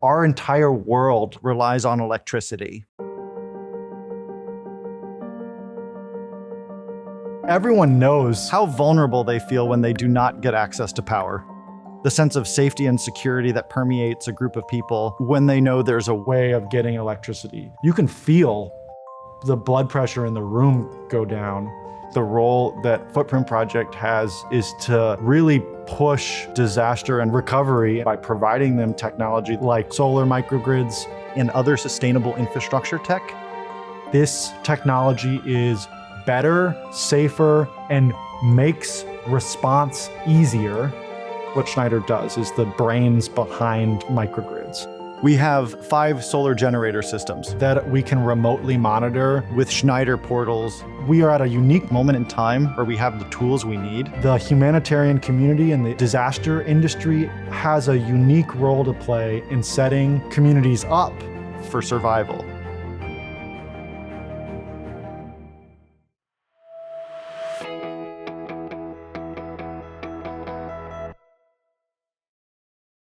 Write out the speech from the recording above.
Our entire world relies on electricity. Everyone knows how vulnerable they feel when they do not get access to power. The sense of safety and security that permeates a group of people when they know there's a way of getting electricity. You can feel the blood pressure in the room go down. The role that Footprint Project has is to really push disaster and recovery by providing them technology like solar microgrids and other sustainable infrastructure tech. This technology is better, safer, and makes response easier. What Schneider does is the brains behind microgrids. We have 5 solar generator systems that we can remotely monitor with Schneider portals. We are at a unique moment in time where we have the tools we need. The humanitarian community and the disaster industry has a unique role to play in setting communities up for survival.